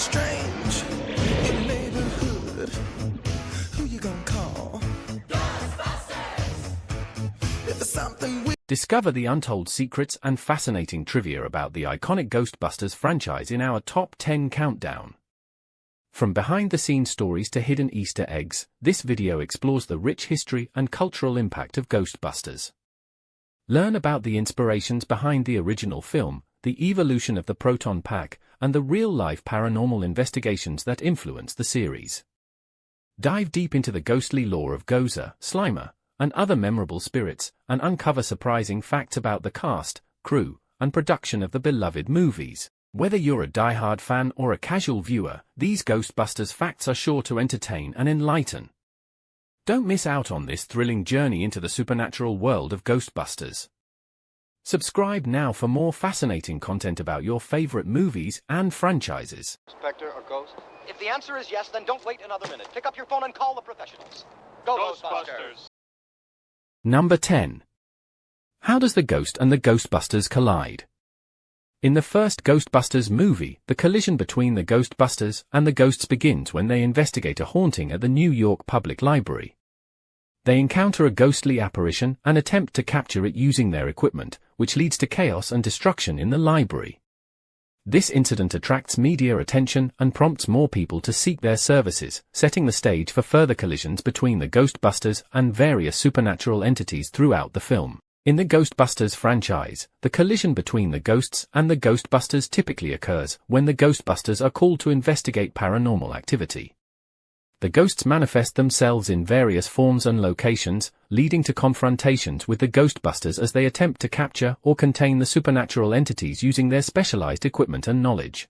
strange in the neighborhood. Who you gonna call? Ghostbusters! If there's something we Discover the untold secrets and fascinating trivia about the iconic Ghostbusters franchise in our Top 10 Countdown. From behind-the-scenes stories to hidden Easter eggs, this video explores the rich history and cultural impact of Ghostbusters. Learn about the inspirations behind the original film, the evolution of the proton pack, and the real-life paranormal investigations that influence the series. Dive deep into the ghostly lore of Gozer, Slimer, and other memorable spirits, and uncover surprising facts about the cast, crew, and production of the beloved movies. Whether you're a die-hard fan or a casual viewer, these Ghostbusters facts are sure to entertain and enlighten. Don't miss out on this thrilling journey into the supernatural world of Ghostbusters. Subscribe now for more fascinating content about your favorite movies and franchises. Spectre or ghost? If the answer is yes, then don't wait another minute. Pick up your phone and call the professionals. Go Ghostbusters! Number 10. How does the ghost and the Ghostbusters collide? In the first Ghostbusters movie, the collision between the Ghostbusters and the ghosts begins when they investigate a haunting at the New York Public Library. They encounter a ghostly apparition and attempt to capture it using their equipment, which leads to chaos and destruction in the library. This incident attracts media attention and prompts more people to seek their services, setting the stage for further collisions between the Ghostbusters and various supernatural entities throughout the film. In the Ghostbusters franchise, the collision between the ghosts and the Ghostbusters typically occurs when the Ghostbusters are called to investigate paranormal activity. The ghosts manifest themselves in various forms and locations, leading to confrontations with the Ghostbusters as they attempt to capture or contain the supernatural entities using their specialized equipment and knowledge.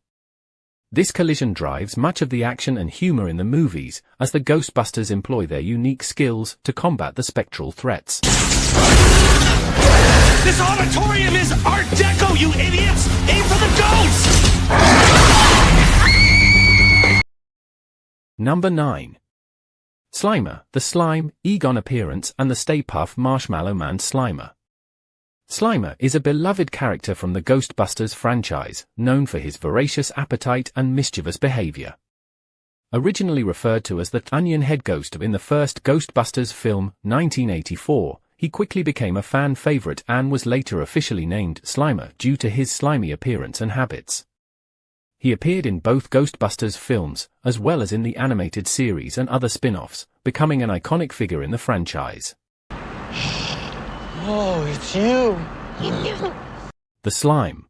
This collision drives much of the action and humor in the movies, as the Ghostbusters employ their unique skills to combat the spectral threats. This auditorium is Art Deco, you idiots! Aim for the ghosts! Number 9. Slimer, the Slime, Egon appearance and the Staypuff Marshmallow Man Slimer. Slimer is a beloved character from the Ghostbusters franchise, known for his voracious appetite and mischievous behavior. Originally referred to as the Onion Head Ghost in the first Ghostbusters film, 1984, he quickly became a fan favorite and was later officially named Slimer due to his slimy appearance and habits. He appeared in both Ghostbusters films, as well as in the animated series and other spin-offs, becoming an iconic figure in the franchise. Oh, it's you! The Slime.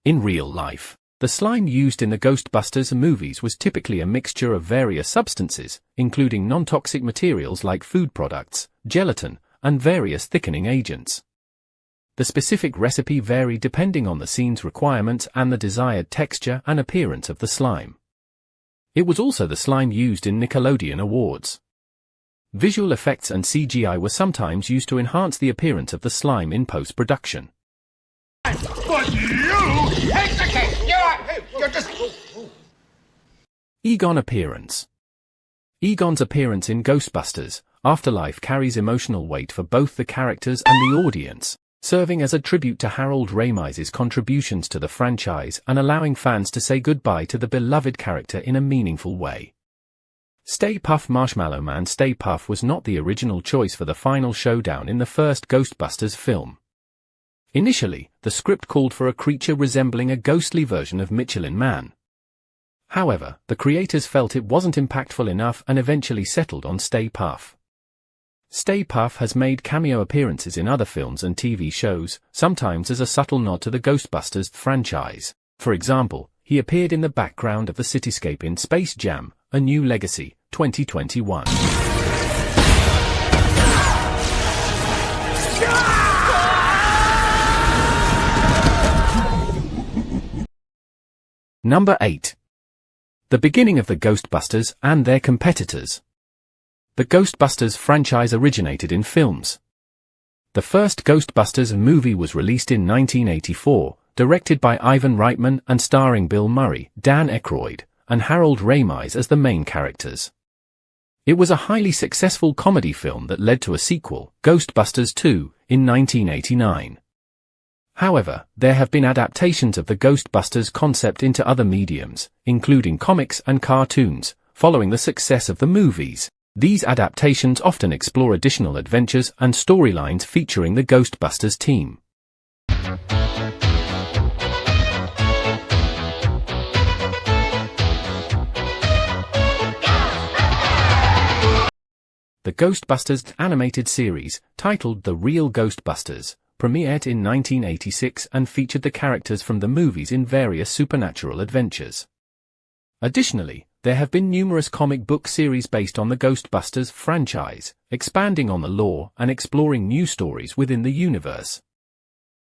In real life, the slime used in the Ghostbusters movies was typically a mixture of various substances, including non-toxic materials like food products, gelatin, and various thickening agents. The specific recipe varied depending on the scene's requirements and the desired texture and appearance of the slime. It was also the slime used in Nickelodeon awards. Visual effects and CGI were sometimes used to enhance the appearance of the slime in post-production. But you take the cake! You're just... Egon appearance. Egon's appearance in Ghostbusters Afterlife carries emotional weight for both the characters and the audience, serving as a tribute to Harold Ramis's contributions to the franchise and allowing fans to say goodbye to the beloved character in a meaningful way. Staypuff Marshmallow Man Staypuff was not the original choice for the final showdown in the first Ghostbusters film. Initially, the script called for a creature resembling a ghostly version of Michelin Man. However, the creators felt it wasn't impactful enough and eventually settled on Staypuff. Staypuff has made cameo appearances in other films and TV shows, sometimes as a subtle nod to the Ghostbusters franchise. For example, he appeared in the background of the cityscape in Space Jam: A New Legacy, 2021. Number 8. The beginning of the Ghostbusters and their competitors. The Ghostbusters franchise originated in films. The first Ghostbusters movie was released in 1984, directed by Ivan Reitman and starring Bill Murray, Dan Aykroyd, and Harold Ramis as the main characters. It was a highly successful comedy film that led to a sequel, Ghostbusters 2, in 1989. However, there have been adaptations of the Ghostbusters concept into other mediums, including comics and cartoons, following the success of the movies. These adaptations often explore additional adventures and storylines featuring the Ghostbusters team. The Ghostbusters animated series, titled The Real Ghostbusters, premiered in 1986 and featured the characters from the movies in various supernatural adventures. Additionally, there have been numerous comic book series based on the Ghostbusters franchise, expanding on the lore and exploring new stories within the universe.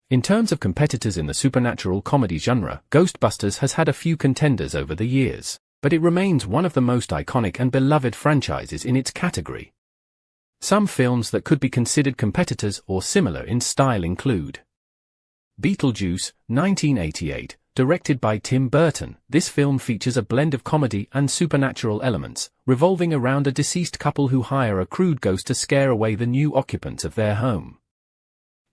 In terms of competitors in the supernatural comedy genre, Ghostbusters has had a few contenders over the years, but it remains one of the most iconic and beloved franchises in its category. Some films that could be considered competitors or similar in style include Beetlejuice, 1988, directed by Tim Burton. This film features a blend of comedy and supernatural elements, revolving around a deceased couple who hire a crude ghost to scare away the new occupants of their home.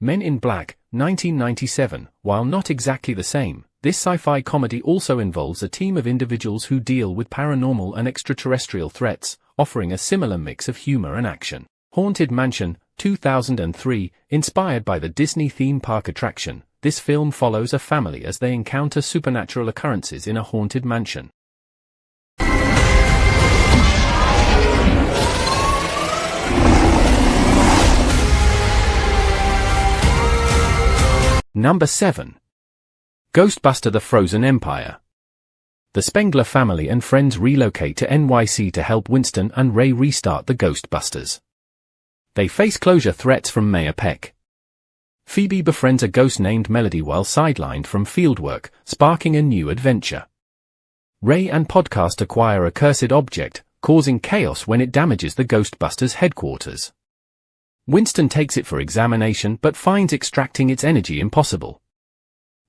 Men in Black, 1997, while not exactly the same, this sci-fi comedy also involves a team of individuals who deal with paranormal and extraterrestrial threats, offering a similar mix of humor and action. Haunted Mansion, 2003, inspired by the Disney theme park attraction, this film follows a family as they encounter supernatural occurrences in a haunted mansion. Number 7. Ghostbuster: The Frozen Empire. The Spengler family and friends relocate to NYC to help Winston and Ray restart the Ghostbusters. They face closure threats from Mayor Peck. Phoebe befriends a ghost named Melody while sidelined from fieldwork, sparking a new adventure. Ray and Podcast acquire a cursed object, causing chaos when it damages the Ghostbusters headquarters. Winston takes it for examination but finds extracting its energy impossible.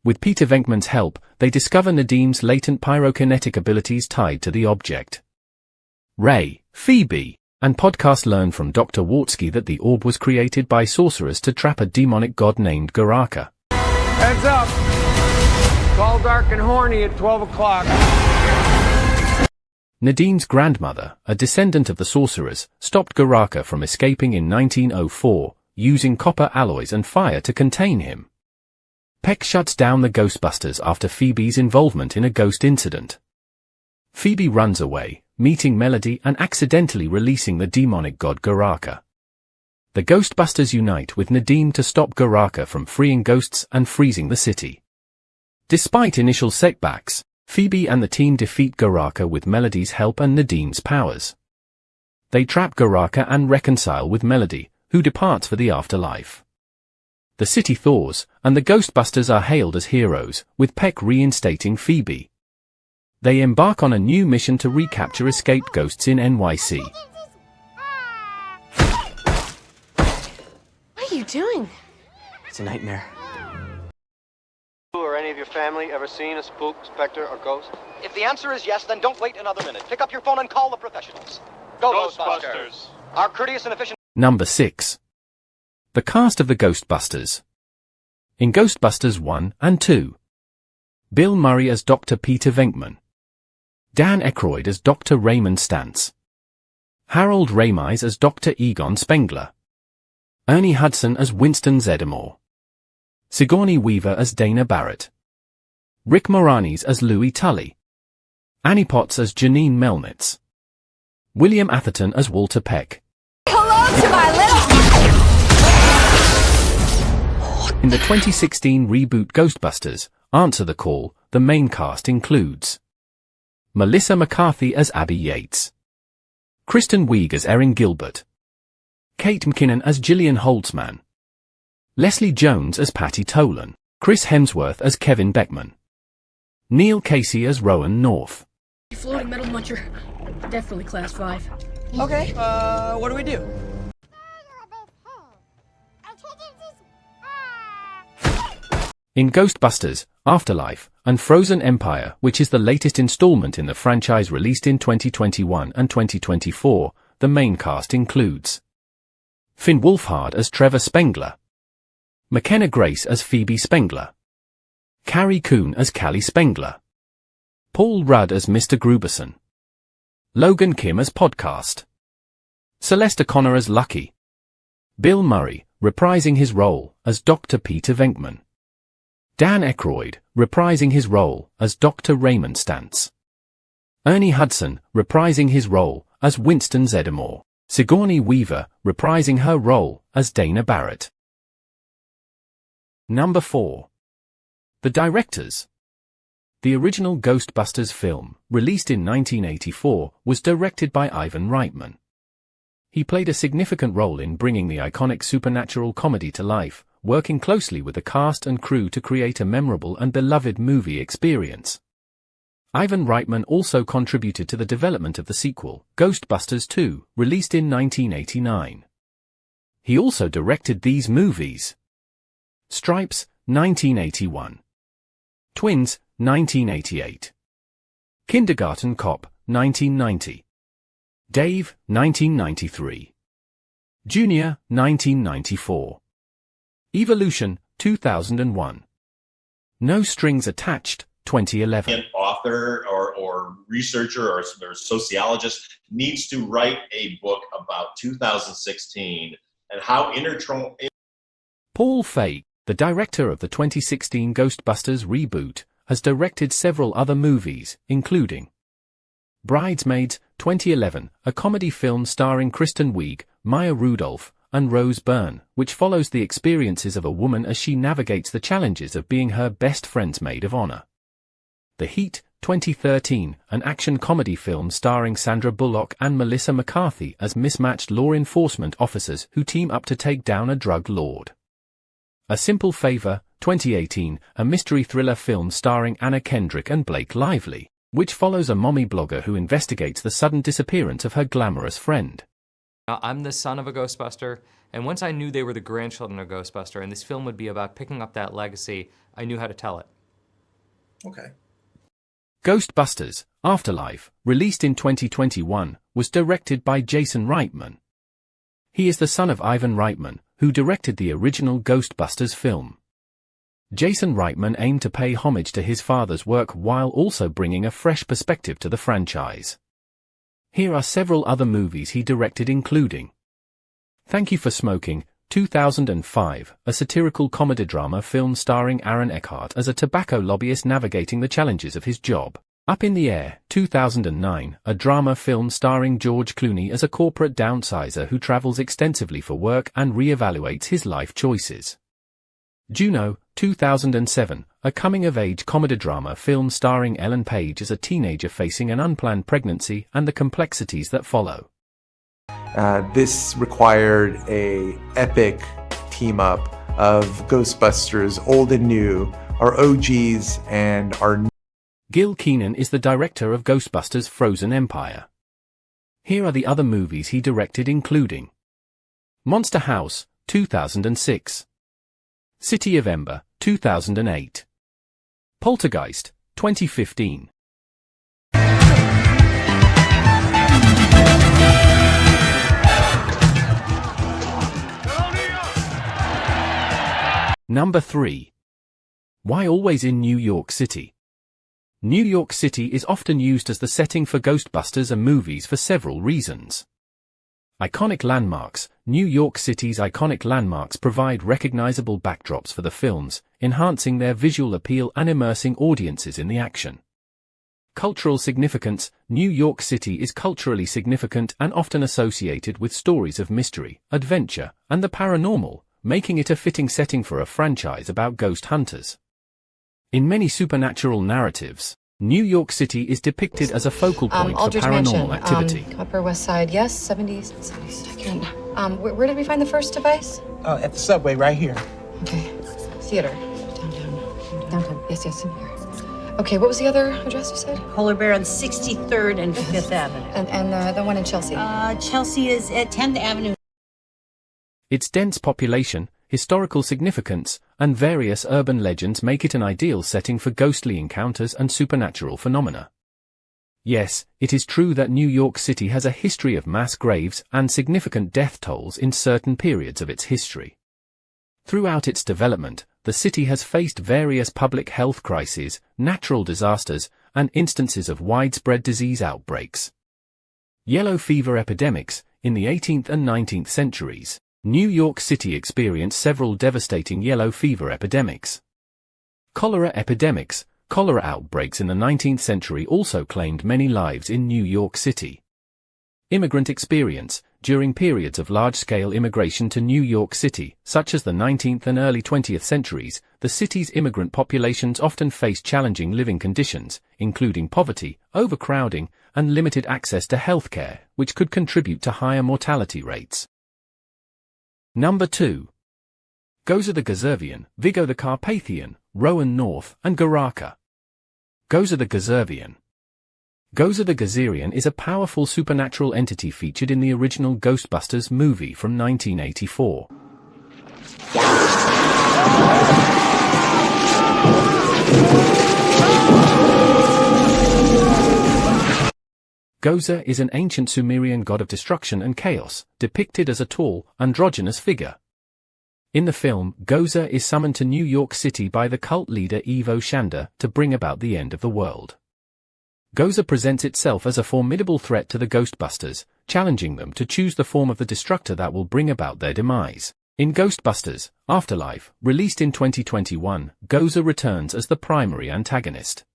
With Peter Venkman's help, they discover Nadim's latent pyrokinetic abilities tied to the object. Ray, Phoebe, and Podcast learn from Dr. Wartsky that the orb was created by sorcerers to trap a demonic god named Gaka. Heads up! It's all dark and horny at 12 o'clock. Nadim's grandmother, a descendant of the sorcerers, stopped Gaka from escaping in 1904, using copper alloys and fire to contain him. Peck shuts down the Ghostbusters after Phoebe's involvement in a ghost incident. Phoebe runs away, meeting Melody and accidentally releasing the demonic god Gaka. The Ghostbusters unite with Nadim to stop Gaka from freeing ghosts and freezing the city. Despite initial setbacks, Phoebe and the team defeat Gaka with Melody's help and Nadim's powers. They trap Gaka and reconcile with Melody, who departs for the afterlife. The city thaws, and the Ghostbusters are hailed as heroes, with Peck reinstating Phoebe. They embark on a new mission to recapture escaped ghosts in NYC. What are you doing? It's a nightmare. Or any of your family ever seen a spook, specter, or ghost? If the answer is yes, then don't wait another minute. Pick up your phone and call the professionals. Ghostbusters. Our courteous and efficient... Number 6. The cast of the Ghostbusters. In Ghostbusters 1 and 2. Bill Murray as Dr. Peter Venkman. Dan Aykroyd as Dr. Raymond Stantz. Harold Ramis as Dr. Egon Spengler. Ernie Hudson as Winston Zeddemore. Sigourney Weaver as Dana Barrett. Rick Moranis as Louis Tully. Annie Potts as Janine Melnitz. William Atherton as Walter Peck. Hello to my little... In the 2016 reboot Ghostbusters, Answer the Call, the main cast includes Melissa McCarthy as Abby Yates. Kristen Wiig as Erin Gilbert. Kate McKinnon as Gillian Holtzman. Leslie Jones as Patty Tolan. Chris Hemsworth as Kevin Beckman. Neil Casey as Rowan North. Floating metal muncher. Definitely class 5. Okay, what do we do? In Ghostbusters, Afterlife, and Frozen Empire, which is the latest installment in the franchise released in 2021 and 2024, the main cast includes Finn Wolfhard as Trevor Spengler. McKenna Grace as Phoebe Spengler. Carrie Coon as Callie Spengler. Paul Rudd as Mr. Gruberson. Logan Kim as Podcast. Celeste O'Connor as Lucky. Bill Murray, reprising his role as Dr. Peter Venkman. Dan Aykroyd, reprising his role as Dr. Raymond Stantz. Ernie Hudson, reprising his role as Winston Zeddemore. Sigourney Weaver, reprising her role as Dana Barrett. Number 4. The directors. The original Ghostbusters film, released in 1984, was directed by Ivan Reitman. He played a significant role in bringing the iconic supernatural comedy to life, working closely with the cast and crew to create a memorable and beloved movie experience. Ivan Reitman also contributed to the development of the sequel, Ghostbusters 2, released in 1989. He also directed these movies: Stripes, 1981. Twins, 1988. Kindergarten Cop, 1990. Dave, 1993. Junior, 1994. Evolution, 2001. No Strings Attached, 2011. An author or researcher or sociologist needs to write a book about 2016 and how Paul Feig, the director of the 2016 Ghostbusters reboot, has directed several other movies, including Bridesmaids, 2011, a comedy film starring Kristen Wiig, Maya Rudolph, and Rose Byrne, which follows the experiences of a woman as she navigates the challenges of being her best friend's maid of honor. The Heat, 2013, an action comedy film starring Sandra Bullock and Melissa McCarthy as mismatched law enforcement officers who team up to take down a drug lord. A Simple Favor, 2018, a mystery thriller film starring Anna Kendrick and Blake Lively, which follows a mommy blogger who investigates the sudden disappearance of her glamorous friend. I'm the son of a Ghostbuster, and once I knew they were the grandchildren of Ghostbuster and this film would be about picking up that legacy, I knew how to tell it. Okay. Ghostbusters Afterlife, released in 2021, was directed by Jason Reitman. He is the son of Ivan Reitman, who directed the original Ghostbusters film. Jason Reitman aimed to pay homage to his father's work while also bringing a fresh perspective to the franchise. Here are several other movies he directed, including Thank You for Smoking, 2005, a satirical comedy drama film starring Aaron Eckhart as a tobacco lobbyist navigating the challenges of his job. Up in the Air, 2009, a drama film starring George Clooney as a corporate downsizer who travels extensively for work and reevaluates his life choices. Juno, 2007, a coming-of-age comedy drama film starring Ellen Page as a teenager facing an unplanned pregnancy and the complexities that follow. This required an epic team-up of Ghostbusters, old and new, our OGs and our new. Gil Keenan is the director of Ghostbusters Frozen Empire. Here are the other movies he directed, including Monster House, 2006. City of Ember, 2008. Poltergeist, 2015. Number 3. Why always in New York City? New York City is often used as the setting for Ghostbusters and movies for several reasons. Iconic landmarks. New York City's iconic landmarks provide recognizable backdrops for the films, enhancing their visual appeal and immersing audiences in the action. Cultural significance. New York City is culturally significant and often associated with stories of mystery, adventure, and the paranormal, making it a fitting setting for a franchise about ghost hunters. In many supernatural narratives, New York City is depicted as a focal point for paranormal activity. Upper West Side, yes, 72nd. Where did we find the first device? At the subway, right here. Okay. Theater. Downtown. Yes, in here. Okay, what was the other address you said? Polar Bear on 63rd and 5th Avenue. And the one in Chelsea? Chelsea is at 10th Avenue. Its dense population, historical significance, and various urban legends make it an ideal setting for ghostly encounters and supernatural phenomena. Yes, it is true that New York City has a history of mass graves and significant death tolls in certain periods of its history. Throughout its development, the city has faced various public health crises, natural disasters, and instances of widespread disease outbreaks. Yellow fever epidemics. In the 18th and 19th centuries, New York City experienced several devastating yellow fever epidemics. Cholera epidemics. Cholera outbreaks in the 19th century also claimed many lives in New York City. Immigrant experience. During periods of large-scale immigration to New York City, such as the 19th and early 20th centuries, the city's immigrant populations often faced challenging living conditions, including poverty, overcrowding, and limited access to health care, which could contribute to higher mortality rates. Number 2. Gozer the Gazarian, Vigo the Carpathian, Rowan North, and Gaka. Gozer the Gazarian. Gozer the Gazarian is a powerful supernatural entity featured in the original Ghostbusters movie from 1984. Gozer is an ancient Sumerian god of destruction and chaos, depicted as a tall, androgynous figure. In the film, Gozer is summoned to New York City by the cult leader Ivo Shanda to bring about the end of the world. Gozer presents itself as a formidable threat to the Ghostbusters, challenging them to choose the form of the destructor that will bring about their demise. In Ghostbusters Afterlife, released in 2021, Gozer returns as the primary antagonist.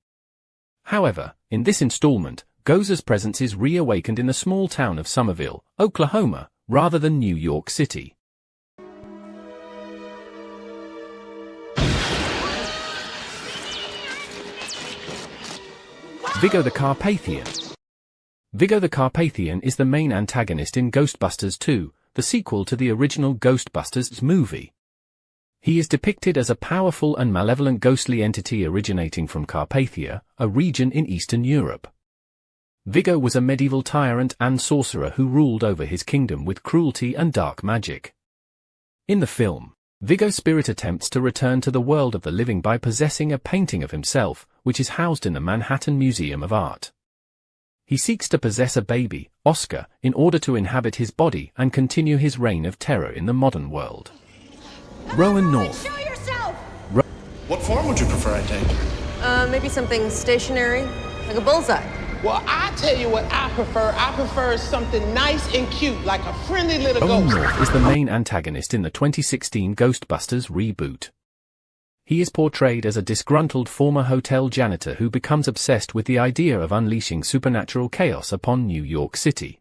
However, in this installment, Gozer's presence is reawakened in the small town of Somerville, Oklahoma, rather than New York City. Vigo the Carpathian. Vigo the Carpathian is the main antagonist in Ghostbusters 2, the sequel to the original Ghostbusters movie. He is depicted as a powerful and malevolent ghostly entity originating from Carpathia, a region in Eastern Europe. Vigo was a medieval tyrant and sorcerer who ruled over his kingdom with cruelty and dark magic. In the film, Vigo's spirit attempts to return to the world of the living by possessing a painting of himself, which is housed in the Manhattan Museum of Art. He seeks to possess a baby, Oscar, in order to inhabit his body and continue his reign of terror in the modern world. Rowan North. Show yourself! What form would you prefer I take? Maybe something stationary, like a bullseye. Well, I tell you what I prefer. I prefer something nice and cute, like a friendly little Rowan ghost. North is the main antagonist in the 2016 Ghostbusters reboot. He is portrayed as a disgruntled former hotel janitor who becomes obsessed with the idea of unleashing supernatural chaos upon New York City.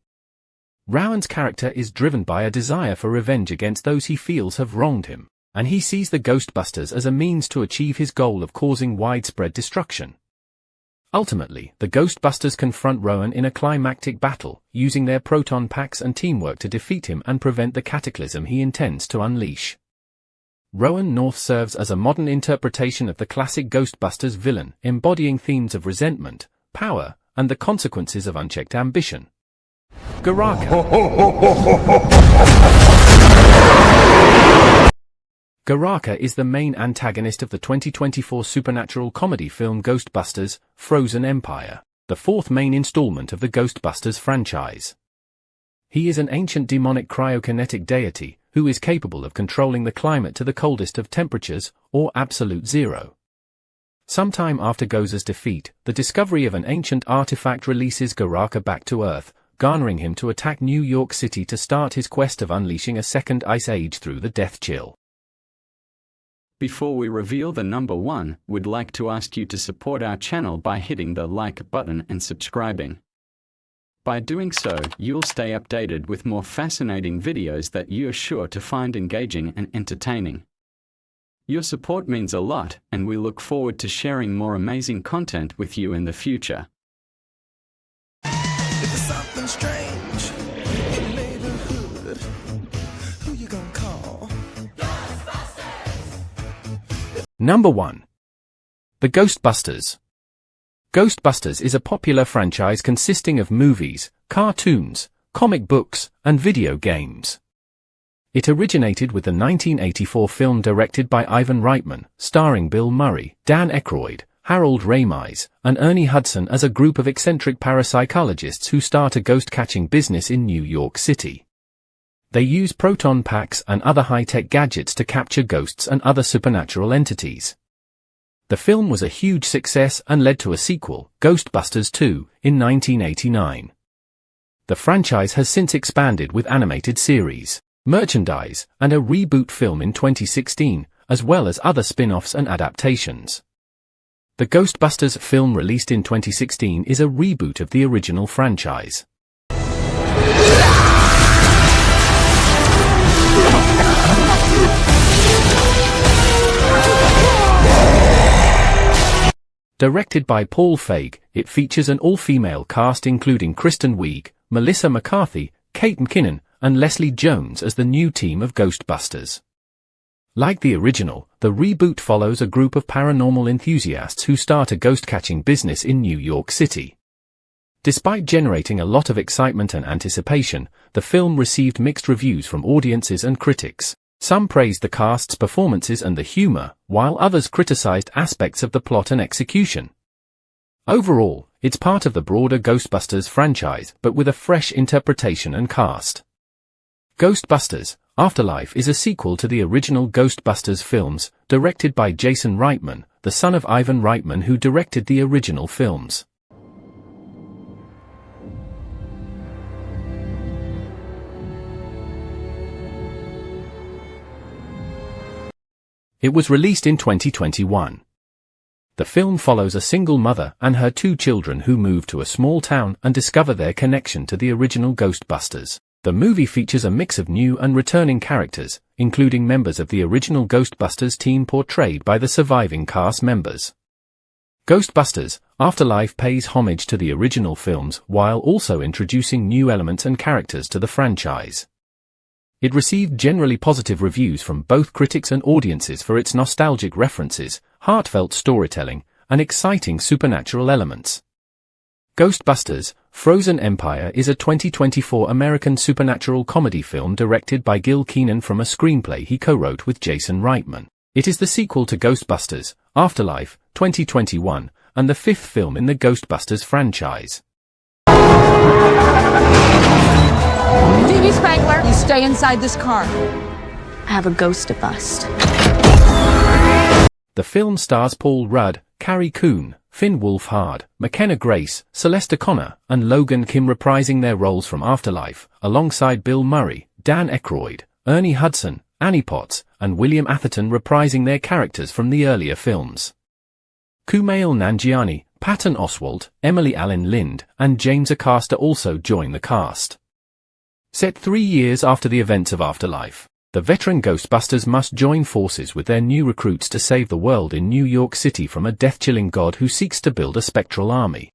Rowan's character is driven by a desire for revenge against those he feels have wronged him, and he sees the Ghostbusters as a means to achieve his goal of causing widespread destruction. Ultimately, the Ghostbusters confront Rowan in a climactic battle, using their proton packs and teamwork to defeat him and prevent the cataclysm he intends to unleash. Rowan North serves as a modern interpretation of the classic Ghostbusters villain, embodying themes of resentment, power, and the consequences of unchecked ambition. Gaka is the main antagonist of the 2024 supernatural comedy film Ghostbusters, Frozen Empire, the fourth main installment of the Ghostbusters franchise. He is an ancient demonic cryokinetic deity, who is capable of controlling the climate to the coldest of temperatures, or absolute zero. Sometime after Gozer's defeat, the discovery of an ancient artifact releases Gaka back to Earth, garnering him to attack New York City to start his quest of unleashing a second ice age through the death chill. Before we reveal the number one, we'd like to ask you to support our channel by hitting the like button and subscribing. By doing so, you'll stay updated with more fascinating videos that you're sure to find engaging and entertaining. Your support means a lot, and we look forward to sharing more amazing content with you in the future. If there's something strange in the neighborhood, who you gonna call? Number 1. The Ghostbusters. Ghostbusters is a popular franchise consisting of movies, cartoons, comic books, and video games. It originated with the 1984 film directed by Ivan Reitman, starring Bill Murray, Dan Aykroyd, Harold Ramis, and Ernie Hudson as a group of eccentric parapsychologists who start a ghost-catching business in New York City. They use proton packs and other high-tech gadgets to capture ghosts and other supernatural entities. The film was a huge success and led to a sequel, Ghostbusters 2, in 1989. The franchise has since expanded with animated series, merchandise, and a reboot film in 2016, as well as other spin-offs and adaptations. The Ghostbusters film released in 2016 is a reboot of the original franchise. Directed by Paul Feig, it features an all-female cast including Kristen Wiig, Melissa McCarthy, Kate McKinnon, and Leslie Jones as the new team of Ghostbusters. Like the original, the reboot follows a group of paranormal enthusiasts who start a ghost-catching business in New York City. Despite generating a lot of excitement and anticipation, the film received mixed reviews from audiences and critics. Some praised the cast's performances and the humor, while others criticized aspects of the plot and execution. Overall, it's part of the broader Ghostbusters franchise, but with a fresh interpretation and cast. Ghostbusters Afterlife is a sequel to the original Ghostbusters films, directed by Jason Reitman, the son of Ivan Reitman who directed the original films. It was released in 2021. The film follows a single mother and her 2 children who move to a small town and discover their connection to the original Ghostbusters. The movie features a mix of new and returning characters, including members of the original Ghostbusters team portrayed by the surviving cast members. Ghostbusters Afterlife pays homage to the original films while also introducing new elements and characters to the franchise. It received generally positive reviews from both critics and audiences for its nostalgic references, heartfelt storytelling, and exciting supernatural elements. Ghostbusters Frozen Empire is a 2024 American supernatural comedy film directed by Gil Keenan from a screenplay he co-wrote with Jason Reitman. It is the sequel to Ghostbusters Afterlife 2021 and the 5th film in the Ghostbusters franchise. Phoebe Spangler, you stay inside this car. I have a ghost to bust. The film stars Paul Rudd, Carrie Coon, Finn Wolfhard, McKenna Grace, Celeste Connor, and Logan Kim reprising their roles from Afterlife, alongside Bill Murray, Dan Aykroyd, Ernie Hudson, Annie Potts, and William Atherton reprising their characters from the earlier films. Kumail Nanjiani, Patton Oswalt, Emily Allen Lind, and James Acaster also join the cast. Set 3 years after the events of Afterlife, the veteran Ghostbusters must join forces with their new recruits to save the world in New York City from a death-chilling god who seeks to build a spectral army.